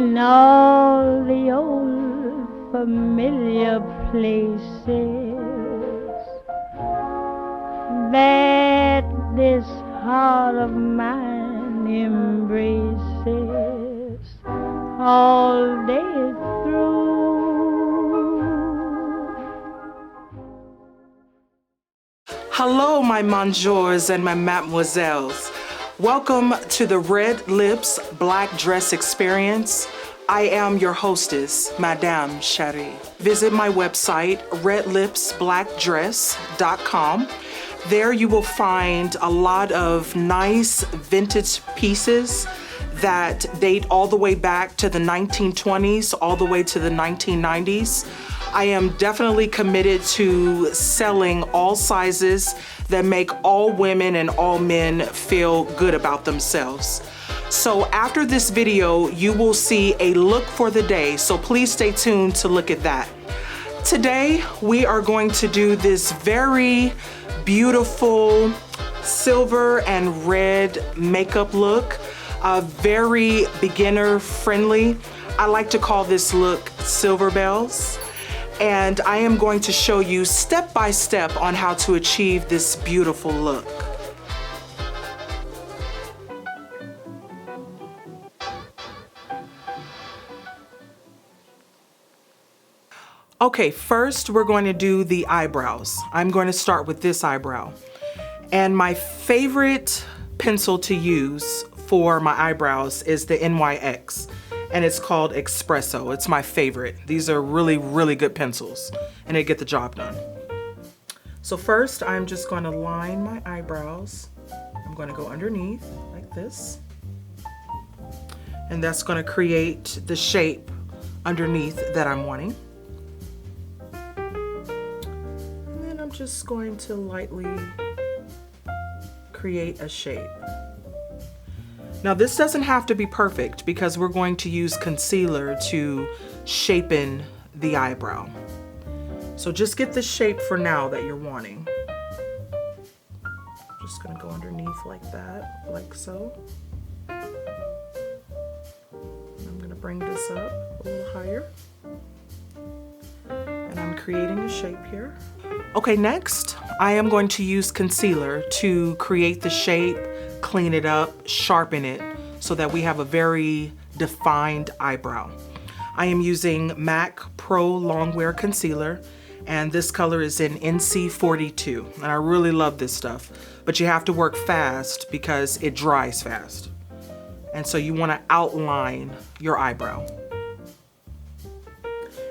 in all the old familiar places that this heart of mine embraces all day through. Hello, my messieurs and my mademoiselles. Welcome to the Red Lips Black Dress Experience. I am your hostess, Madame Cherie. Visit my website, redlipsblackdress.com. There you will find a lot of nice vintage pieces that date all the way back to the 1920s, all the way to the 1990s. I am definitely committed to selling all sizes that make all women and all men feel good about themselves. So after this video, you will see a look for the day, so please stay tuned to look at that. Today, we are going to do this very beautiful silver and red makeup look, very beginner friendly. I like to call this look Silver Bells. And I am going to show you step by step on how to achieve this beautiful look. Okay, first we're going to do the eyebrows. I'm going to start with this eyebrow. And my favorite pencil to use for my eyebrows is the NYX. And it's called Espresso. It's my favorite. These are really, really good pencils and they get the job done. So first, I'm just going to line my eyebrows. I'm going to go underneath like this. And that's going to create the shape underneath that I'm wanting. And then I'm just going to lightly create a shape. Now this doesn't have to be perfect because we're going to use concealer to shapen the eyebrow. So just get the shape for now that you're wanting. Just gonna go underneath like that, like so. I'm gonna bring this up a little higher. And I'm creating a shape here. Okay, next, I am going to use concealer to create the shape, clean it up, sharpen it, so that we have a very defined eyebrow. I am using MAC Pro Longwear Concealer, and this color is in NC42, and I really love this stuff, but you have to work fast because it dries fast. And so you wanna outline your eyebrow.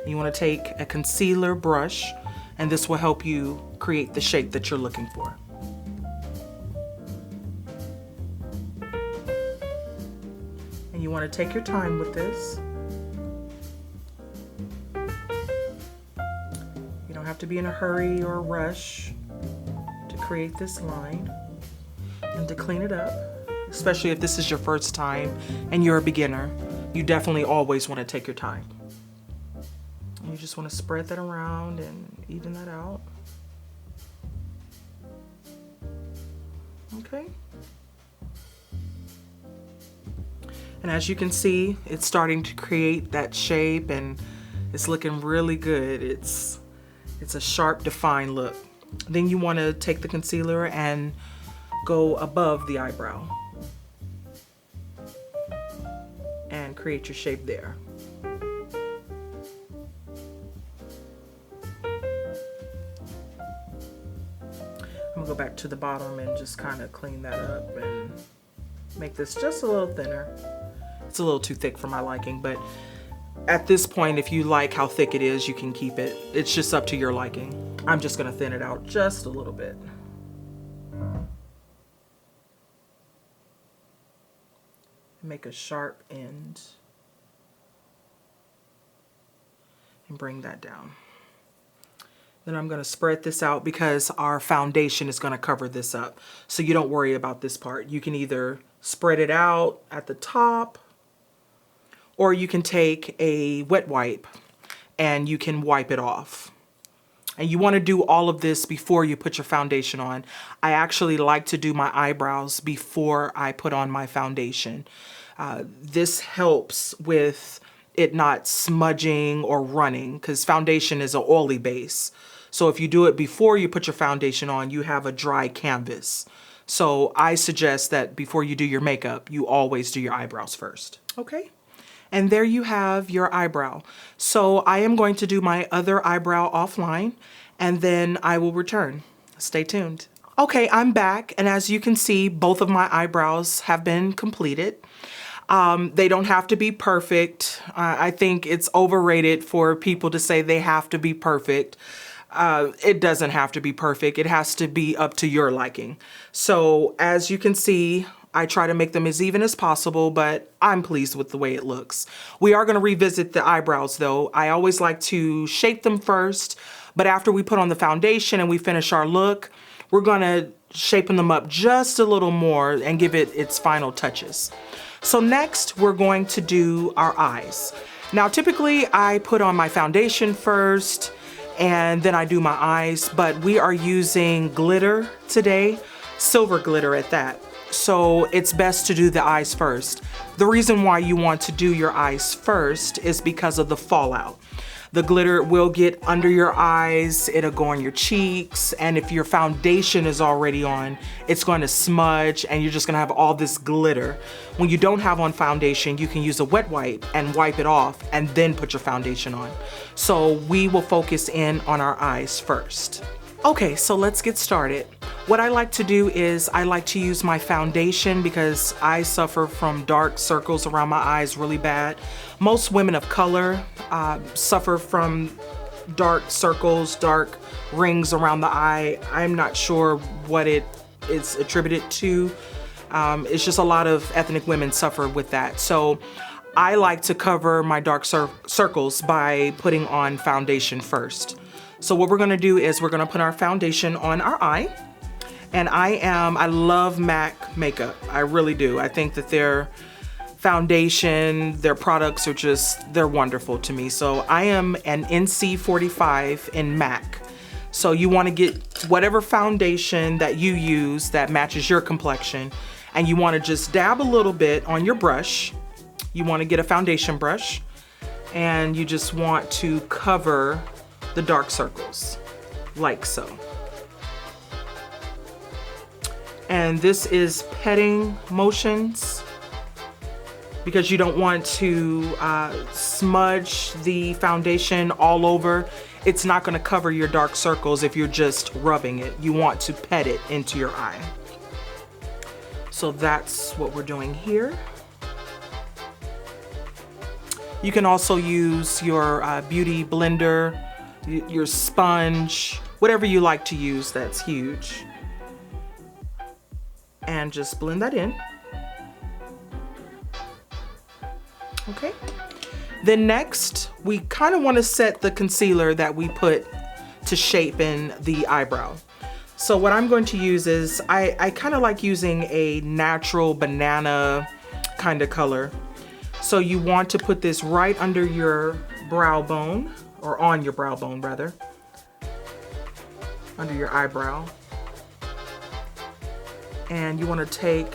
You wanna take a concealer brush, and this will help you create the shape that you're looking for. And you want to take your time with this. You don't have to be in a hurry or a rush to create this line and to clean it up, especially if this is your first time and you're a beginner. You definitely always want to take your time. You just want to spread that around and even that out. Okay. And as you can see, it's starting to create that shape and it's looking really good. It's a sharp, defined look. Then you want to take the concealer and go above the eyebrow and create your shape there. I'm gonna go back to the bottom and just kind of clean that up and make this just a little thinner. It's a little too thick for my liking, but at this point, if you like how thick it is, you can keep it. It's just up to your liking. I'm just gonna thin it out just a little bit. Make a sharp end and bring that down. Then I'm going to spread this out because our foundation is going to cover this up. So you don't worry about this part. You can either spread it out at the top, or you can take a wet wipe and you can wipe it off. And you want to do all of this before you put your foundation on. I actually like to do my eyebrows before I put on my foundation. This helps with it not smudging or running because foundation is an oily base. So if you do it before you put your foundation on, you have a dry canvas. So I suggest that before you do your makeup, you always do your eyebrows first. Okay. And there you have your eyebrow. So I am going to do my other eyebrow offline and then I will return. Stay tuned. Okay, I'm back. And as you can see, both of my eyebrows have been completed. They don't have to be perfect. I think it's overrated for people to say they have to be perfect. It doesn't have to be perfect. It has to be up to your liking. So as you can see, I try to make them as even as possible, but I'm pleased with the way it looks. We are going to revisit the eyebrows though. I always like to shape them first, but after we put on the foundation and we finish our look, we're going to shape them up just a little more and give it its final touches. So next we're going to do our eyes. Now typically I put on my foundation first and then I do my eyes, but we are using glitter today, silver glitter at that. So it's best to do the eyes first. The reason why you want to do your eyes first is because of the fallout. The glitter will get under your eyes, it'll go on your cheeks, and if your foundation is already on, it's going to smudge and you're just gonna have all this glitter. When you don't have on foundation, you can use a wet wipe and wipe it off and then put your foundation on. So we will focus in on our eyes first. Okay, so let's get started. What I like to do is I like to use my foundation because I suffer from dark circles around my eyes really bad. Most women of color suffer from dark circles, dark rings around the eye. I'm not sure what it is attributed to. It's just a lot of ethnic women suffer with that. So I like to cover my dark circles by putting on foundation first. So what we're gonna do is we're gonna put our foundation on our eye. And I love MAC makeup. I really do. I think that their foundation, their products are just, they're wonderful to me. So I am an NC45 in MAC. So you wanna get whatever foundation that you use that matches your complexion, and you wanna just dab a little bit on your brush. You wanna get a foundation brush, and you just want to cover the dark circles, like so. And this is petting motions because you don't want to smudge the foundation all over. It's not gonna cover your dark circles if you're just rubbing it. You want to pet it into your eye. So that's what we're doing here. You can also use your beauty blender, your sponge, whatever you like to use that's huge. And just blend that in. Okay. Then next, we kind of want to set the concealer that we put to shape in the eyebrow. So what I'm going to use is, I kind of like using a natural banana kind of color. So you want to put this right under your brow bone, or on your brow bone rather, under your eyebrow. And you want to take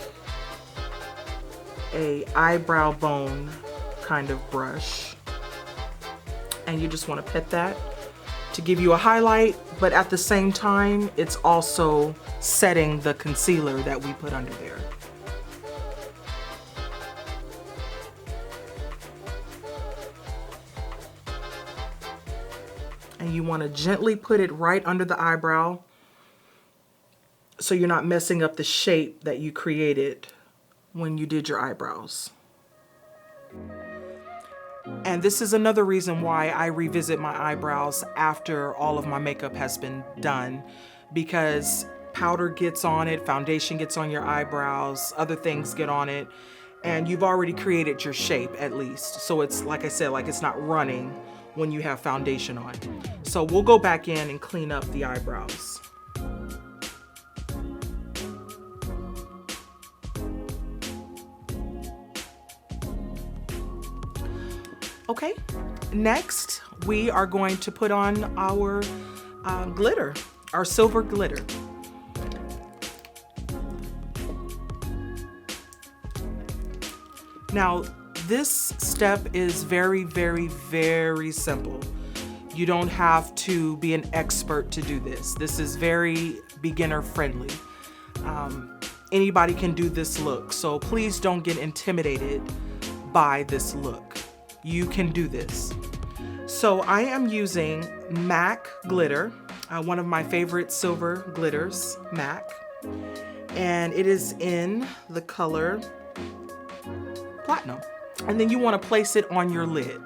a eyebrow bone kind of brush, and you just want to pet that to give you a highlight, but at the same time it's also setting the concealer that we put under there. And you want to gently put it right under the eyebrow so you're not messing up the shape that you created when you did your eyebrows. And this is another reason why I revisit my eyebrows after all of my makeup has been done, because powder gets on it, foundation gets on your eyebrows, other things get on it, and you've already created your shape at least. So it's, like I said, like it's not running when you have foundation on. So we'll go back in and clean up the eyebrows. Okay, next we are going to put on our glitter, our silver glitter. Now, this step is very, very, very simple. You don't have to be an expert to do this. This is very beginner friendly. Anybody can do this look, so please don't get intimidated by this look. You can do this. So I am using MAC glitter, one of my favorite silver glitters, MAC, and it is in the color Platinum. And then you want to place it on your lid.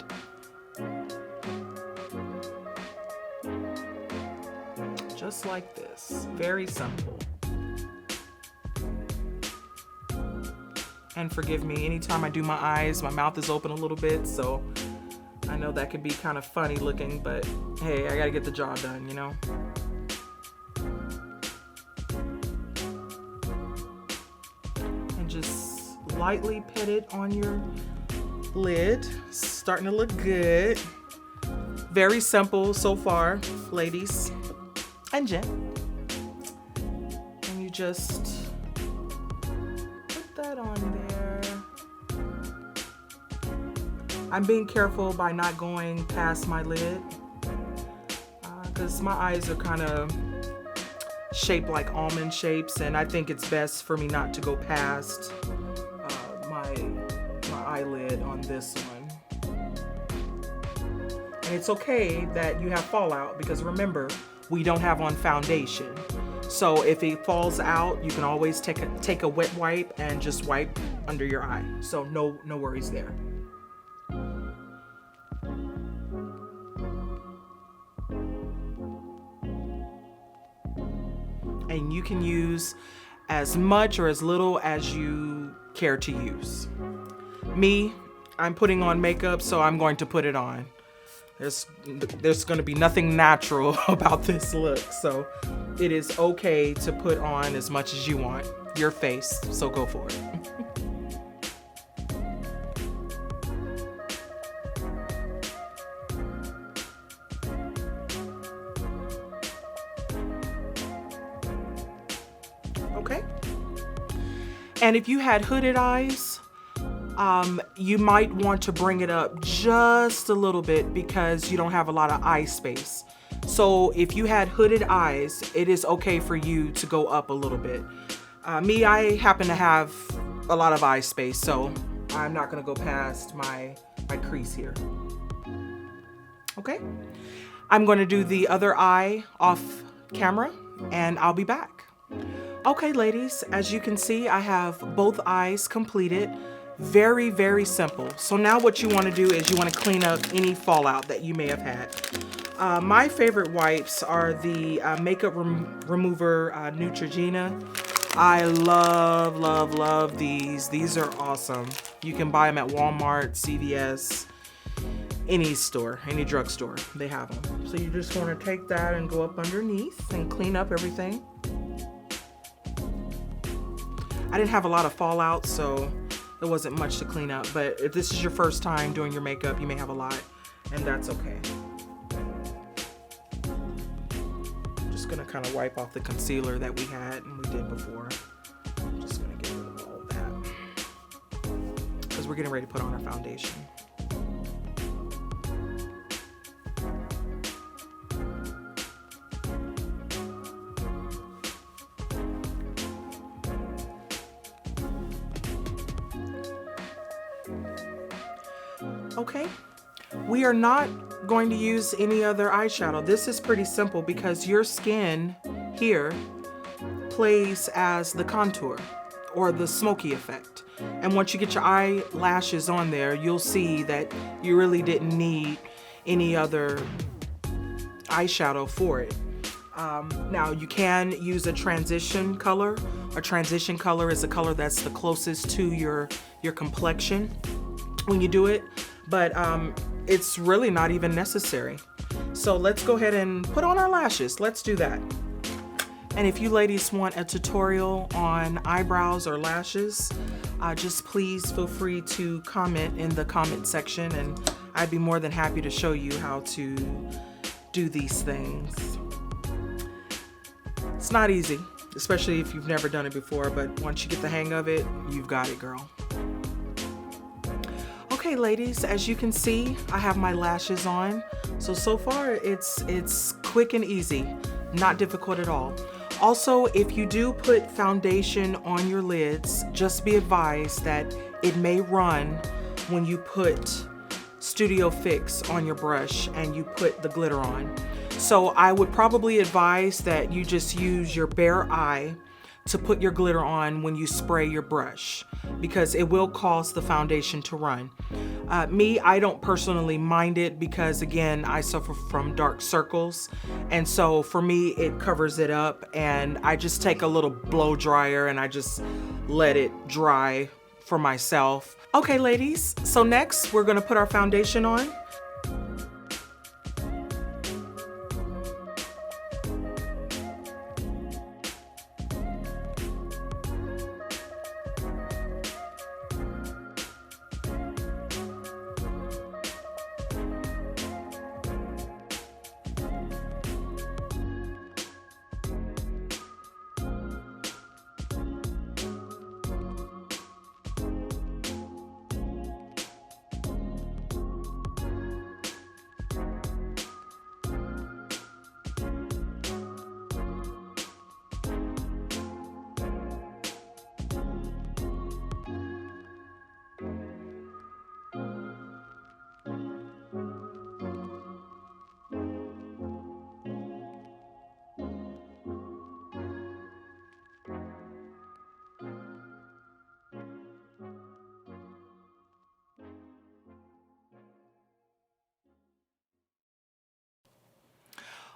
Just like this, very simple. And forgive me, anytime I do my eyes, my mouth is open a little bit, so I know that could be kind of funny looking, but hey, I gotta get the job done, you know? And just lightly put it on your lid. Starting to look good. Very simple so far, ladies and gents. And you just put that on there. I'm being careful by not going past my lid because my eyes are kind of shaped like almond shapes, and I think it's best for me not to go past my eyelid on this one. And it's okay that you have fallout because remember, we don't have on foundation. So if it falls out, you can always take a wet wipe and just wipe under your eye. So no worries there. And you can use as much or as little as you care to use. Me, I'm putting on makeup, so I'm going to put it on. There's going to be nothing natural about this look, so it is okay to put on as much as you want. Your face, so go for it. Okay. And if you had hooded eyes, you might want to bring it up just a little bit because you don't have a lot of eye space. So if you had hooded eyes, it is okay for you to go up a little bit. Me, I happen to have a lot of eye space, so I'm not gonna go past my crease here. Okay, I'm gonna do the other eye off camera and I'll be back. Okay, ladies, as you can see, I have both eyes completed. Very, very simple. So now what you want to do is you want to clean up any fallout that you may have had. My favorite wipes are the Makeup Remover Neutrogena. I love these. These are awesome. You can buy them at Walmart, CVS, any store, any drugstore. They have them. So you just want to take that and go up underneath and clean up everything. I didn't have a lot of fallout, so there wasn't much to clean up, but if this is your first time doing your makeup, you may have a lot, and that's okay. Just gonna kind of wipe off the concealer that we had and we did before. Just gonna get rid of all of that because we're getting ready to put on our foundation. Okay, we are not going to use any other eyeshadow. This is pretty simple because your skin here plays as the contour or the smoky effect. And once you get your eyelashes on there, you'll see that you really didn't need any other eyeshadow for it. Now you can use a transition color. A transition color is a color that's the closest to your complexion when you do it. But it's really not even necessary. So let's go ahead and put on our lashes. Let's do that. And if you ladies want a tutorial on eyebrows or lashes, just please feel free to comment in the comment section and I'd be more than happy to show you how to do these things. It's not easy, especially if you've never done it before, but once you get the hang of it, you've got it, girl. Okay, ladies, as you can see, I have my lashes on. So far it's quick and easy, not difficult at all. Also, if you do put foundation on your lids, just be advised that it may run when you put Studio Fix on your brush and you put the glitter on. So I would probably advise that you just use your bare eye to put your glitter on when you spray your brush, because it will cause the foundation to run. Me, I don't personally mind it because, again, I suffer from dark circles, and so for me it covers it up, and I just take a little blow dryer and I just let it dry for myself. Okay, ladies, so next we're gonna put our foundation on.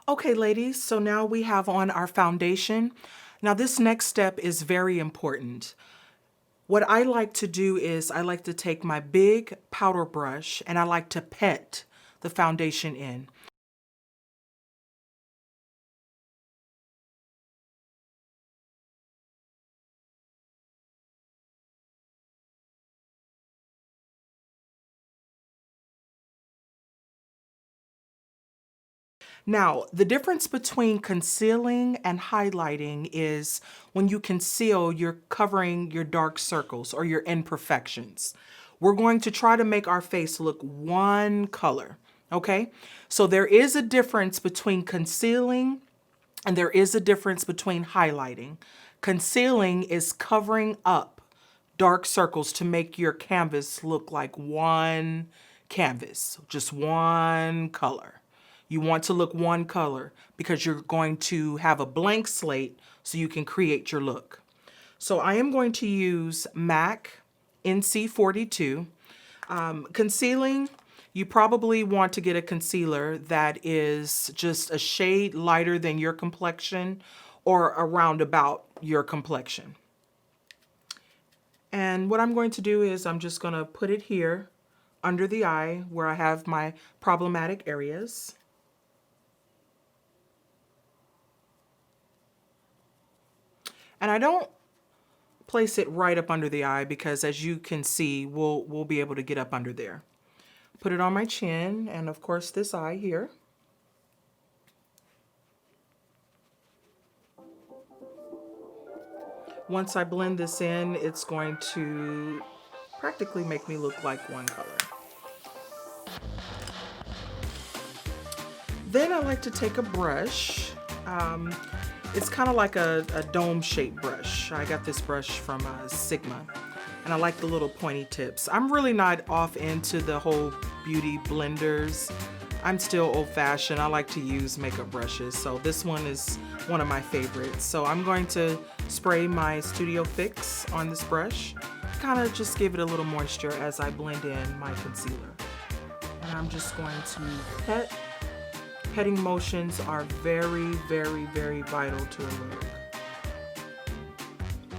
Okay, ladies, so now we have on our foundation. Now this next step is very important. What I like to do is I like to take my big powder brush and I like to pet the foundation in. Now, the difference between concealing and highlighting is when you conceal, you're covering your dark circles or your imperfections. We're going to try to make our face look one color, okay? So there is a difference between concealing and there is a difference between highlighting. Concealing is covering up dark circles to make your canvas look like one canvas, just one color. You want to look one color because you're going to have a blank slate so you can create your look. So I am going to use MAC NC42. Concealing, you probably want to get a concealer that is just a shade lighter than your complexion or around about your complexion. And what I'm going to do is I'm just going to put it here under the eye where I have my problematic areas. And I don't place it right up under the eye because, as you can see, we'll be able to get up under there. Put it on my chin and, of course, this eye here. Once I blend this in, it's going to practically make me look like one color. Then I like to take a brush. It's kind of like a dome-shaped brush. I got this brush from Sigma, and I like the little pointy tips. I'm really not off into the whole beauty blenders. I'm still old-fashioned. I like to use makeup brushes, so this one is one of my favorites. So I'm going to spray my Studio Fix on this brush, kind of just give it a little moisture as I blend in my concealer. And I'm just going to pet. Petting motions are very, very, very vital to a look.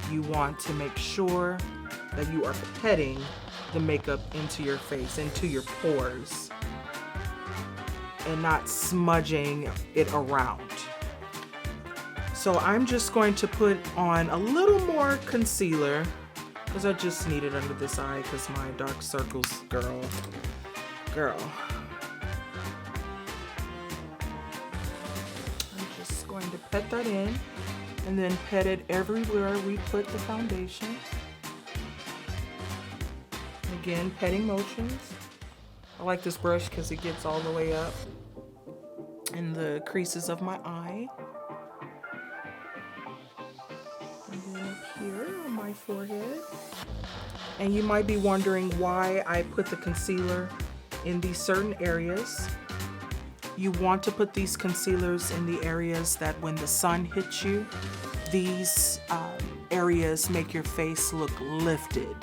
You want to make sure that you are petting the makeup into your face, into your pores, and not smudging it around. So I'm just going to put on a little more concealer because I just need it under this eye because my dark circles, girl. Going to pet that in and then pet it everywhere we put the foundation. Again, petting motions. I like this brush because it gets all the way up in the creases of my eye. And then up here on my forehead. And you might be wondering why I put the concealer in these certain areas. You want to put these concealers in the areas that when the sun hits you, these areas make your face look lifted.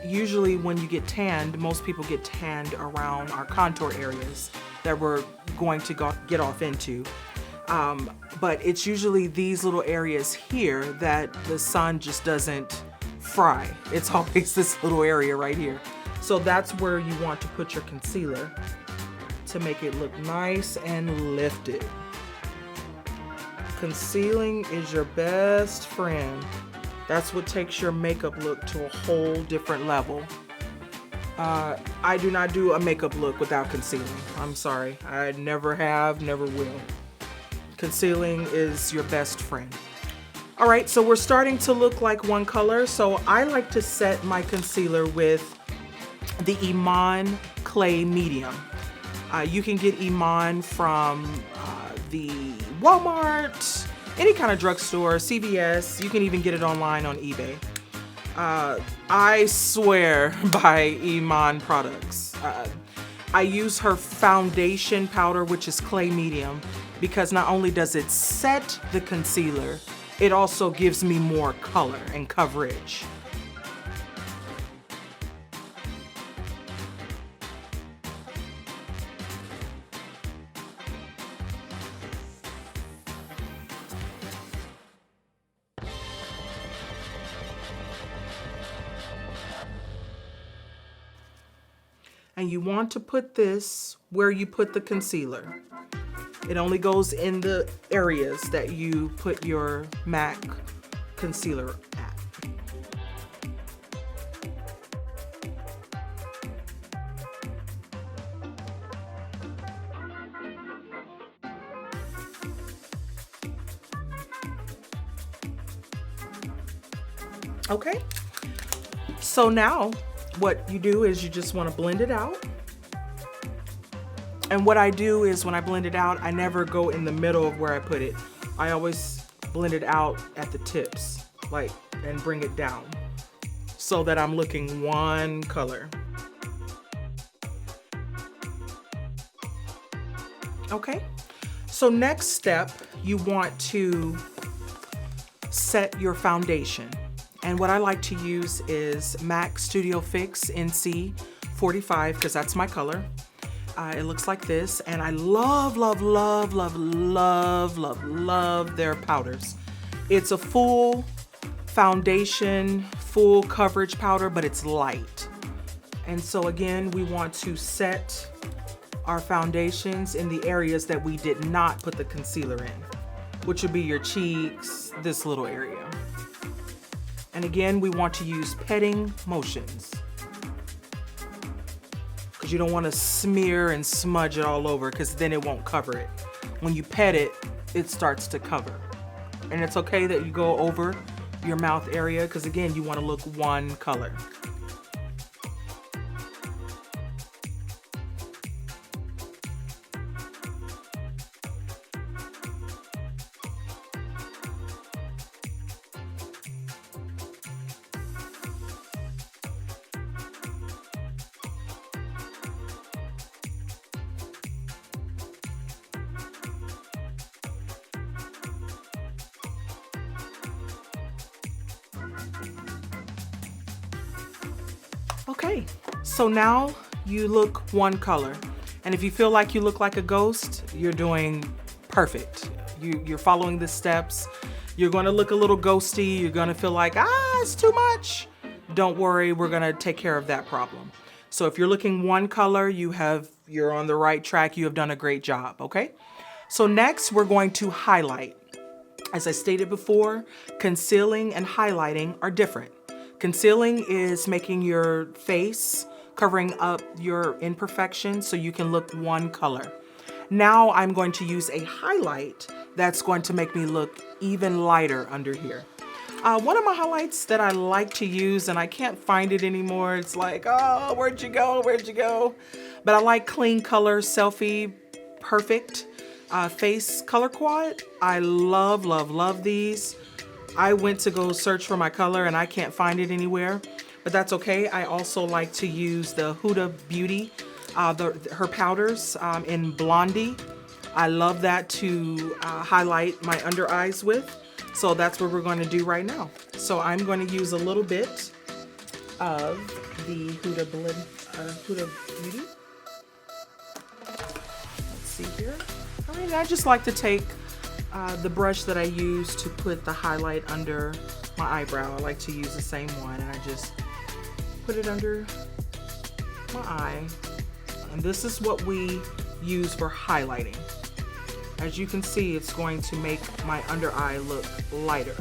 Usually when you get tanned, most people get tanned around our contour areas that we're going to get off into. But it's usually these little areas here that the sun just doesn't fry. It's always this little area right here. So that's where you want to put your concealer to make it look nice and lifted. Concealing is your best friend. That's what takes your makeup look to a whole different level. I do not do a makeup look without concealing. I'm sorry. I never have, never will. Concealing is your best friend. All right, so we're starting to look like one color. So I like to set my concealer with the Iman Clay Medium. You can get Iman from the Walmart, any kind of drugstore, CVS. You can even get it online on eBay. I swear by Iman products. I use her foundation powder, which is clay medium, because not only does it set the concealer, it also gives me more color and coverage. And you want to put this where you put the concealer. It only goes in the areas that you put your MAC concealer at. Okay, so now what you do is you just want to blend it out. And what I do is when I blend it out, I never go in the middle of where I put it. I always blend it out at the tips, like, and bring it down so that I'm looking one color. Okay, so next step, you want to set your foundation. And what I like to use is MAC Studio Fix NC 45 because that's my color. It looks like this, and I love, love, love, love, love, love, love their powders. It's a full foundation, full coverage powder, but it's light. And so again, we want to set our foundations in the areas that we did not put the concealer in, which would be your cheeks, this little area. And again, we want to use petting motions because you don't want to smear and smudge it all over because then it won't cover it. When you pet it, it starts to cover. And it's okay that you go over your mouth area because again, you want to look one color. Okay, so now you look one color. And if you feel like you look like a ghost, you're doing perfect. You're following the steps. You're gonna look a little ghosty. You're gonna feel like, it's too much. Don't worry, we're gonna take care of that problem. So if you're looking one color, you're on the right track. You have done a great job, okay? So next, we're going to highlight. As I stated before, concealing and highlighting are different. Concealing is making your face, covering up your imperfections so you can look one color. Now I'm going to use a highlight that's going to make me look even lighter under here. One of my highlights that I like to use, and I can't find it anymore. It's like, oh, where'd you go? Where'd you go? But I like Clean Color Selfie Perfect Face Color Quad. I love, love, love these. I went to go search for my color and I can't find it anywhere, but that's okay. I also like to use the Huda Beauty, her powders in Blondie. I love that to highlight my under eyes with. So that's what we're going to do right now. So I'm going to use a little bit of the Huda Beauty. Let's see here. I just like to take the brush that I use to put the highlight under my eyebrow. I like to use the same one, and I just put it under my eye. And this is what we use for highlighting. As you can see, it's going to make my under eye look lighter.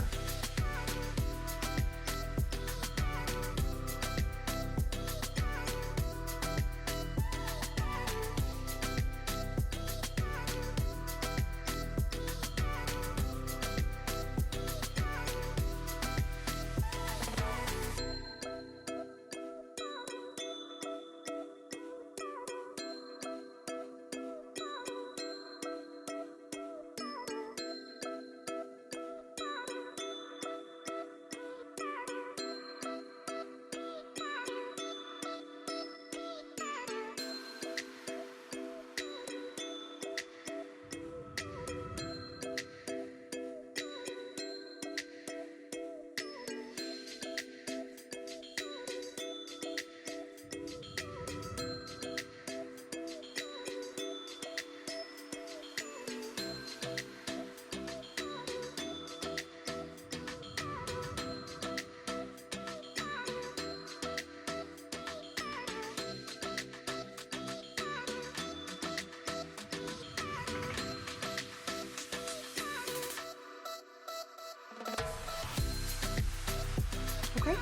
Okay.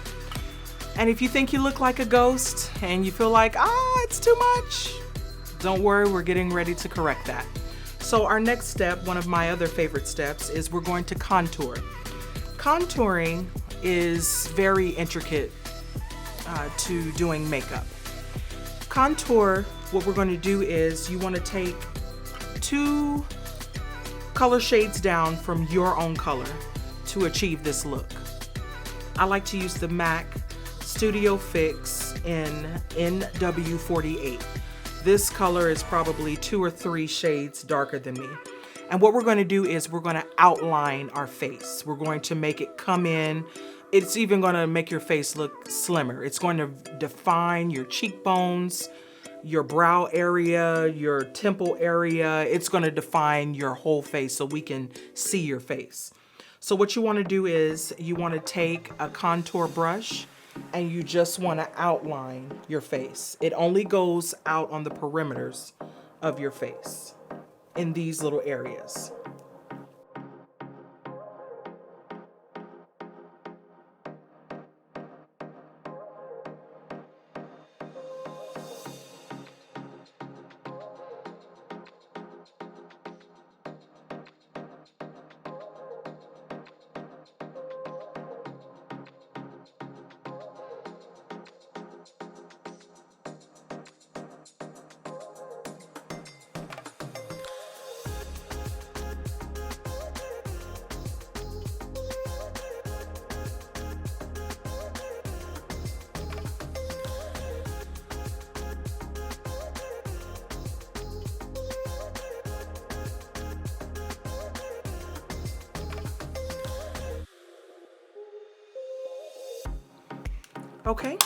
And if you think you look like a ghost and you feel like, it's too much, don't worry, we're getting ready to correct that. So our next step, one of my other favorite steps, is we're going to contour. Contouring is very intricate to doing makeup. Contour, what we're going to do is you want to take 2 color shades down from your own color to achieve this look. I like to use the MAC Studio Fix in NW48. This color is probably 2 or 3 shades darker than me. And what we're going to do is we're going to outline our face. We're going to make it come in. It's even going to make your face look slimmer. It's going to define your cheekbones, your brow area, your temple area. It's going to define your whole face so we can see your face. So what you want to do is you want to take a contour brush and you just want to outline your face. It only goes out on the perimeters of your face in these little areas. Okay,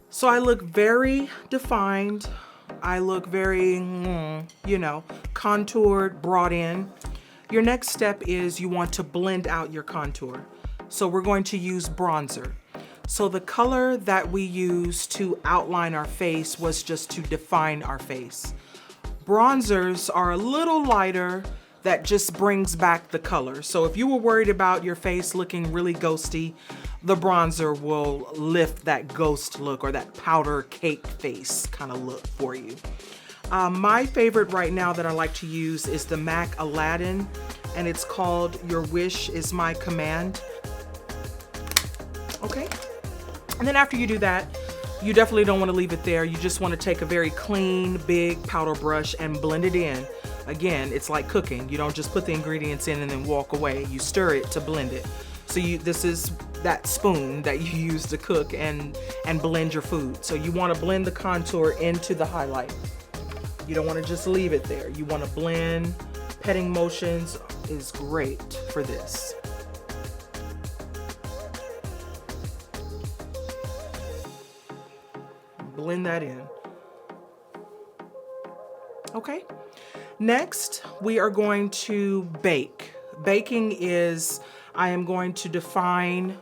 so I look very defined. I look very, contoured, brought in. Your next step is you want to blend out your contour. So we're going to use bronzer. So the color that we used to outline our face was just to define our face. Bronzers are a little lighter, that just brings back the color. So if you were worried about your face looking really ghosty, the bronzer will lift that ghost look or that powder cake face kind of look for you. My favorite right now that I like to use is the MAC Aladdin, and it's called Your Wish Is My Command. Okay? And then after you do that, you definitely don't want to leave it there. You just want to take a very clean, big powder brush and blend it in. Again, it's like cooking. You don't just put the ingredients in and then walk away. You stir it to blend it. So this is that spoon that you use to cook and blend your food. So you want to blend the contour into the highlight. You don't want to just leave it there. You want to blend. Petting motions is great for this. Blend that in. Okay. Next, we are going to bake. Baking is, I am going to define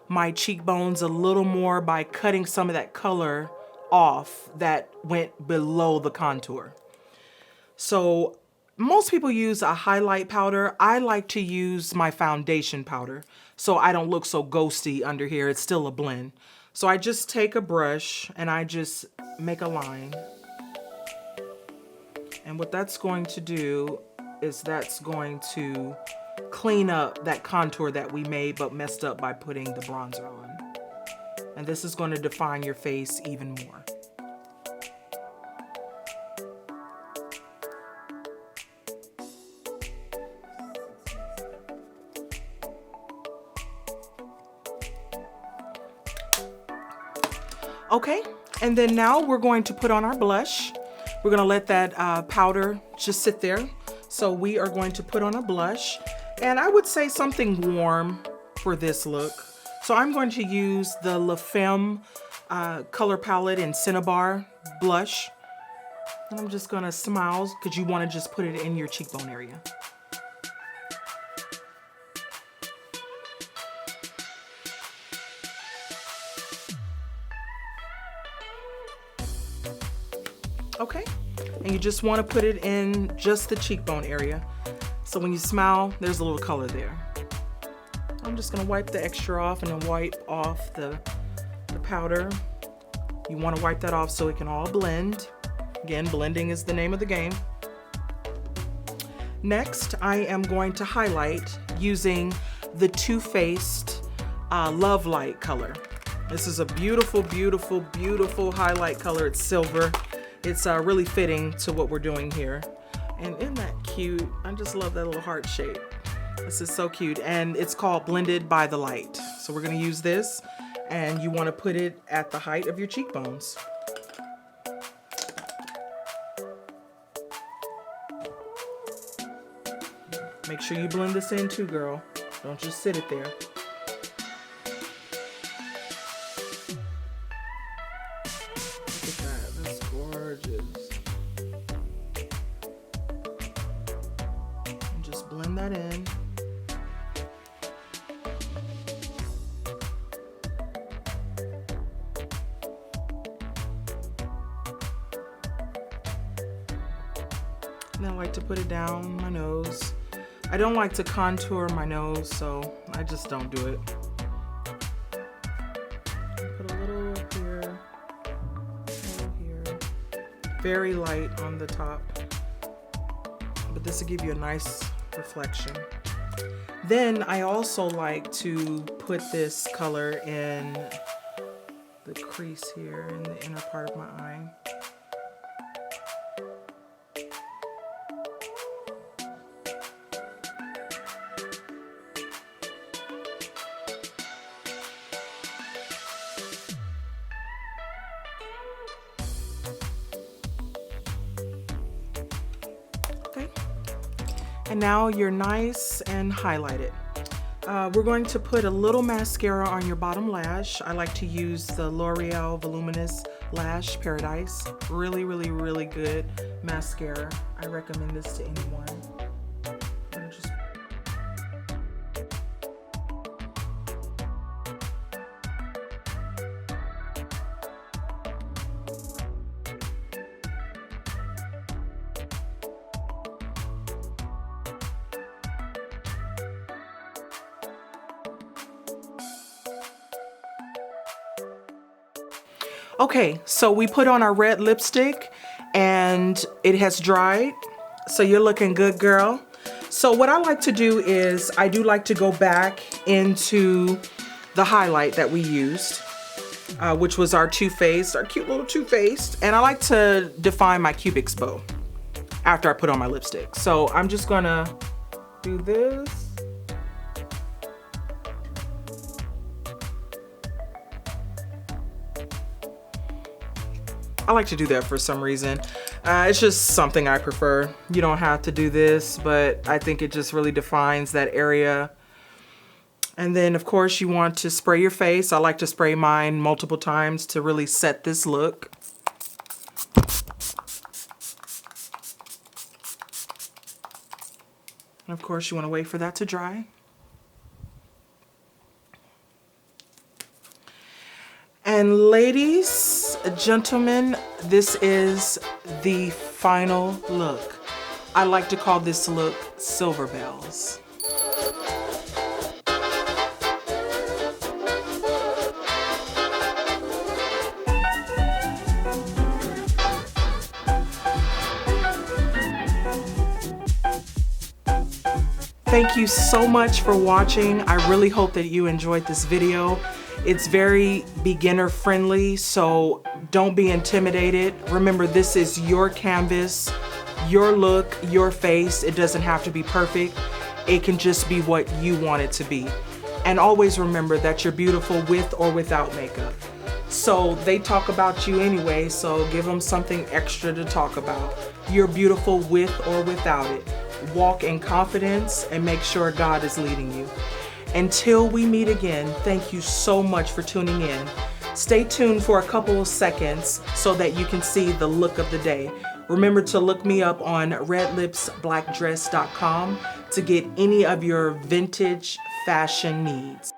my cheekbones a little more by cutting some of that color off that went below the contour. So most people use a highlight powder. I like to use my foundation powder so I don't look so ghosty under here. It's still a blend. So I just take a brush and I just make a line. And what that's going to do is that's going to clean up that contour that we made but messed up by putting the bronzer on. And this is going to define your face even more. Okay, and then now we're going to put on our blush. We're gonna let that powder just sit there. So we are going to put on a blush, and I would say something warm for this look. So I'm going to use the La Femme color palette in Cinnabar blush. And I'm just gonna smile because you wanna just put it in your cheekbone area. Okay, and you just want to put it in just the cheekbone area. So when you smile, there's a little color there. I'm just gonna wipe the extra off and then wipe off the powder. You want to wipe that off so it can all blend. Again, blending is the name of the game. Next, I am going to highlight using the Too Faced Love Light color. This is a beautiful, beautiful, beautiful highlight color. It's silver. It's really fitting to what we're doing here. And isn't that cute? I just love that little heart shape. This is so cute. And it's called Blended by the Light. So we're gonna use this, and you wanna put it at the height of your cheekbones. Make sure you blend this in too, girl. Don't just sit it there. Blend that in. And I like to put it down my nose. I don't like to contour my nose, so I just don't do it. Put a little here, very light on the top, but this will give you a nice reflection. Then I also like to put this color in the crease here in the inner part of my eye. Okay. And now you're nice and highlighted. We're going to put a little mascara on your bottom lash. I like to use the L'Oreal Voluminous Lash Paradise. Really, really, really good mascara. I recommend this to anyone. Okay, so we put on our red lipstick and it has dried. So you're looking good, girl. So what I like to do is I do like to go back into the highlight that we used, which was our Too Faced, our cute little Too Faced. And I like to define my Cubix bow after I put on my lipstick. So I'm just gonna do this. I like to do that for some reason. It's just something I prefer. You don't have to do this, but I think it just really defines that area. And then of course you want to spray your face. I like to spray mine multiple times to really set this look. And of course you want to wait for that to dry. And ladies, gentlemen, this is the final look. I like to call this look Silver Bells. Thank you so much for watching. I really hope that you enjoyed this video. It's very beginner friendly, so don't be intimidated. Remember, this is your canvas, your look, your face. It doesn't have to be perfect. It can just be what you want it to be. And always remember that you're beautiful with or without makeup. So they talk about you anyway, so give them something extra to talk about. You're beautiful with or without it. Walk in confidence and make sure God is leading you. Until we meet again, thank you so much for tuning in. Stay tuned for a couple of seconds so that you can see the look of the day. Remember to look me up on redlipsblackdress.com to get any of your vintage fashion needs.